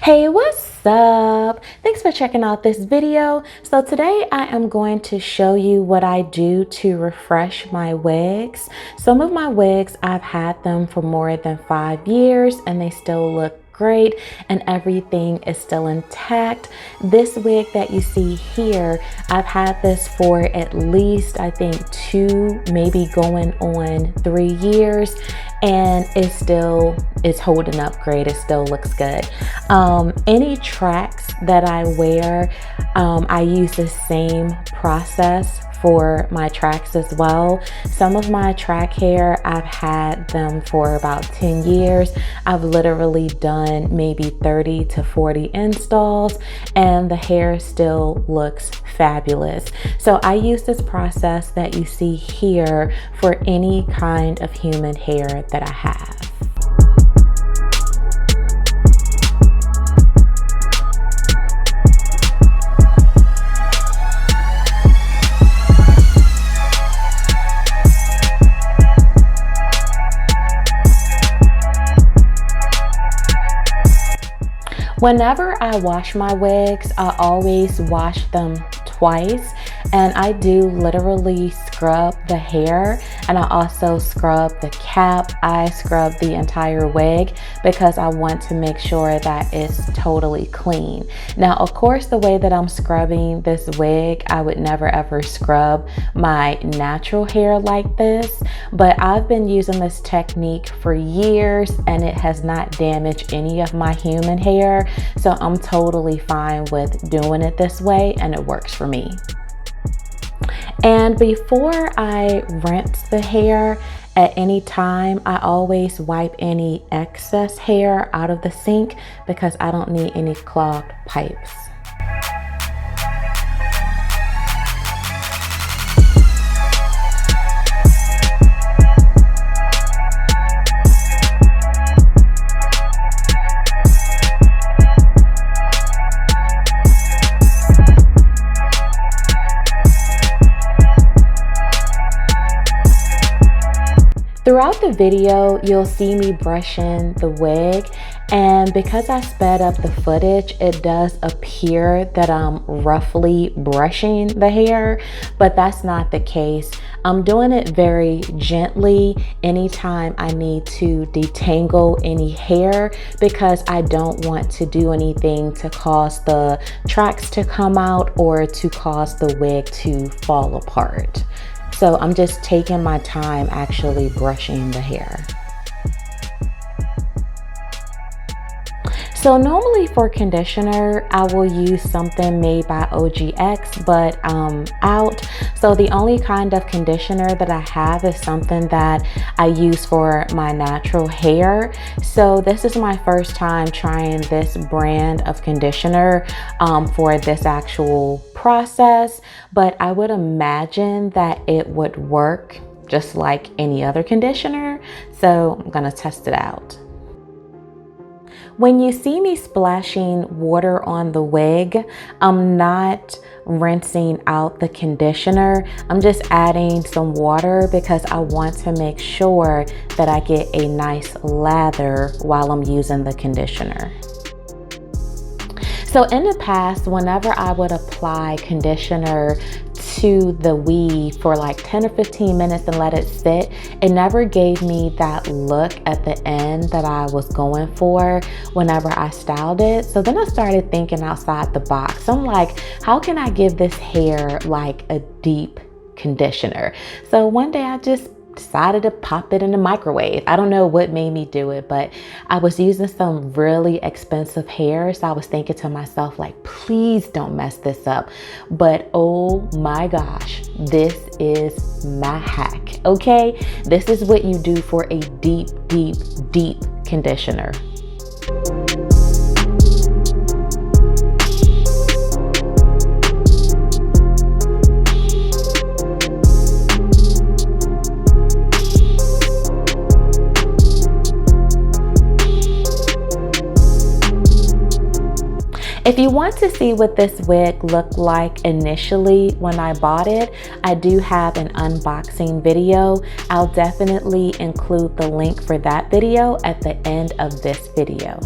Hey, what's up? Thanks for checking out this video. So today I am going to show you what I do to refresh my wigs. Some of my wigs, I've had them for more than 5 years and they still look great and everything is still intact. This wig that you see here, I've had this for at least I think 2, maybe going on 3 years, and it's holding up great. It still looks good. Any tracks that I wear, I use the same process for my tracks as well. Some of my track hair, I've had them for about 10 years. I've literally done maybe 30 to 40 installs and the hair still looks fabulous. So I use this process that you see here for any kind of human hair that I have. Whenever I wash my wigs, I always wash them twice, and I do literally scrub the hair, and I also scrub the cap. I scrub the entire wig because I want to make sure that it's totally clean. Now, of course, the way that I'm scrubbing this wig, I would never ever scrub my natural hair like this, but I've been using this technique for years and it has not damaged any of my human hair. So I'm totally fine with doing it this way and it works for me. And before I rinse the hair at any time, I always wipe any excess hair out of the sink because I don't need any clogged pipes. Throughout the video, you'll see me brushing the wig, and because I sped up the footage, it does appear that I'm roughly brushing the hair, but that's not the case. I'm doing it very gently anytime I need to detangle any hair because I don't want to do anything to cause the tracks to come out or to cause the wig to fall apart. So I'm just taking my time actually brushing the hair. So normally for conditioner, I will use something made by OGX, but I'm out. So the only kind of conditioner that I have is something that I use for my natural hair. So this is my first time trying this brand of conditioner for this actual process, but I would imagine that it would work just like any other conditioner. So I'm gonna test it out. When you see me splashing water on the wig, I'm not rinsing out the conditioner. I'm just adding some water because I want to make sure that I get a nice lather while I'm using the conditioner. So in the past, whenever I would apply conditioner to the weave for like 10 or 15 minutes and let it sit, it never gave me that look at the end that I was going for whenever I styled it. So then I started thinking outside the box. I'm like, how can I give this hair like a deep conditioner? So one day I just decided to pop it in the microwave. I don't know what made me do it, but I was using some really expensive hair. So I was thinking to myself, like, please don't mess this up. But oh my gosh, this is my hack, okay? This is what you do for a deep, deep, deep conditioner. If you want to see what this wig looked like initially when I bought it, I do have an unboxing video. I'll definitely include the link for that video at the end of this video.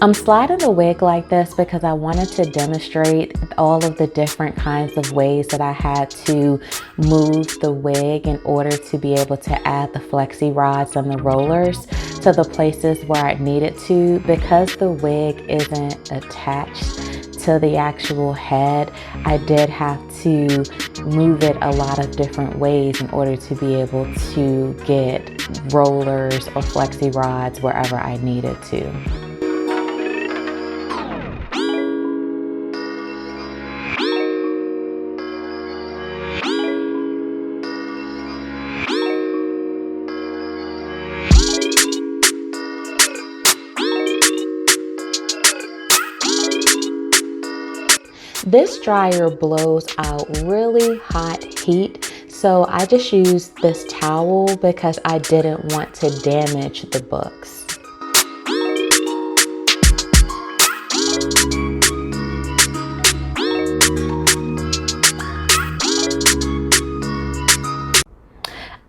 I'm sliding the wig like this because I wanted to demonstrate all of the different kinds of ways that I had to move the wig in order to be able to add the flexi rods and the rollers to the places where I needed to. Because the wig isn't attached to the actual head, I did have to move it a lot of different ways in order to be able to get rollers or flexi rods wherever I needed to. This dryer blows out really hot heat, so I just used this towel because I didn't want to damage the books.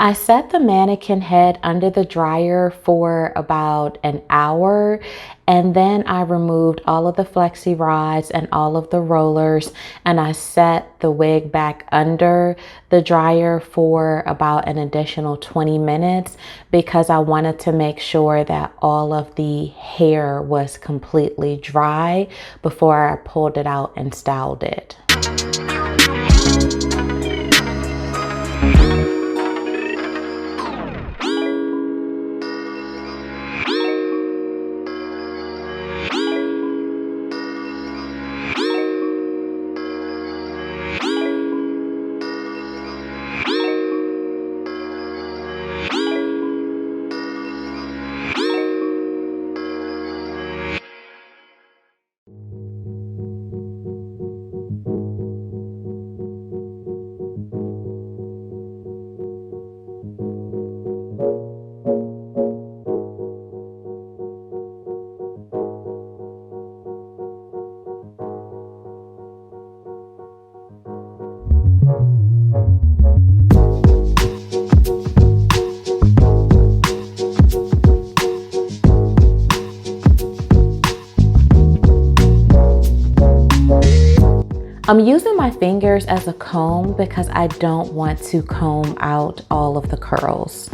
I set the mannequin head under the dryer for about an hour, and then I removed all of the flexi rods and all of the rollers, and I set the wig back under the dryer for about an additional 20 minutes because I wanted to make sure that all of the hair was completely dry before I pulled it out and styled it. I'm using my fingers as a comb because I don't want to comb out all of the curls.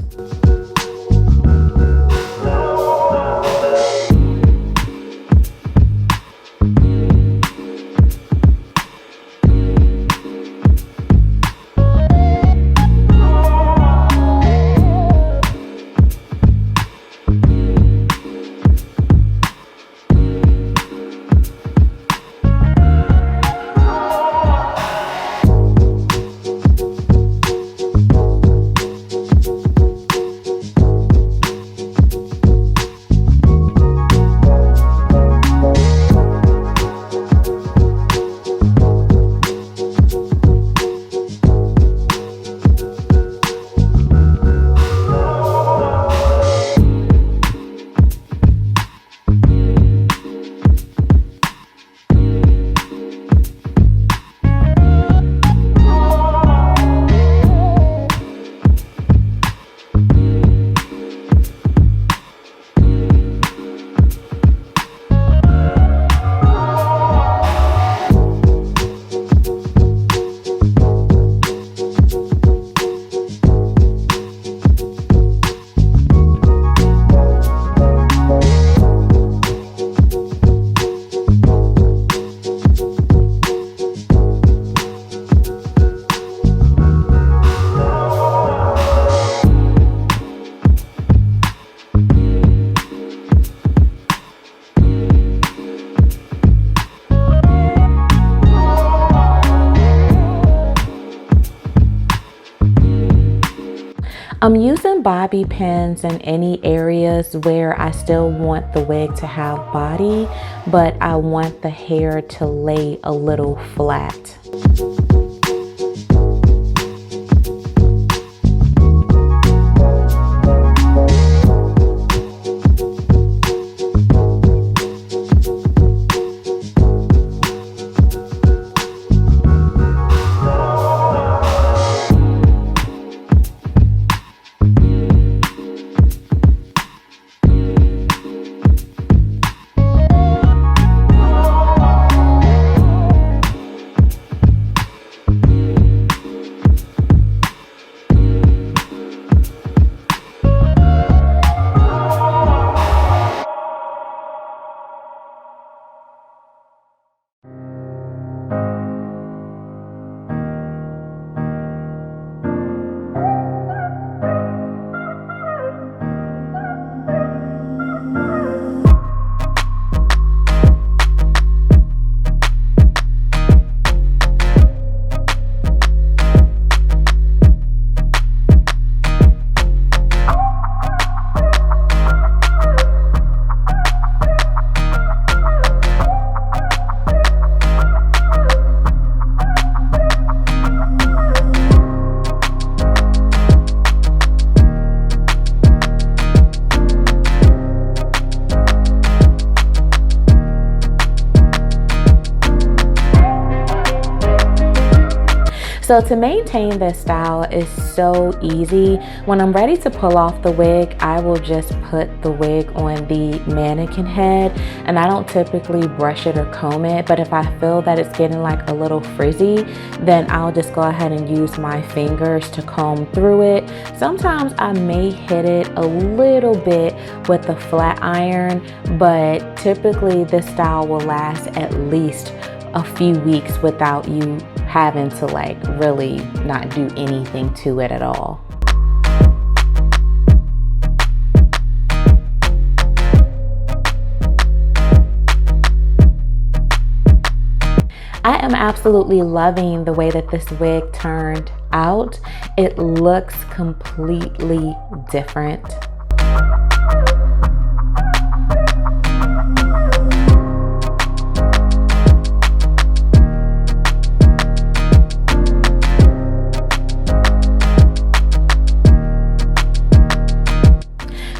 I'm using bobby pins in any areas where I still want the wig to have body, but I want the hair to lay a little flat. So to maintain this style is so easy. When I'm ready to pull off the wig, I will just put the wig on the mannequin head, and I don't typically brush it or comb it, but if I feel that it's getting like a little frizzy, then I'll just go ahead and use my fingers to comb through it. Sometimes I may hit it a little bit with a flat iron, but typically this style will last at least a few weeks without you having to like really not do anything to it at all. I am absolutely loving the way that this wig turned out. It looks completely different.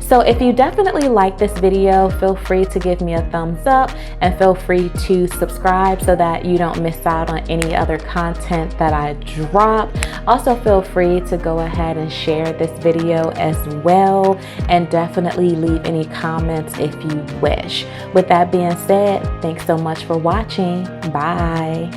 So if you definitely like this video, feel free to give me a thumbs up and feel free to subscribe so that you don't miss out on any other content that I drop. Also feel free to go ahead and share this video as well, and definitely leave any comments if you wish. With that being said, thanks so much for watching. Bye.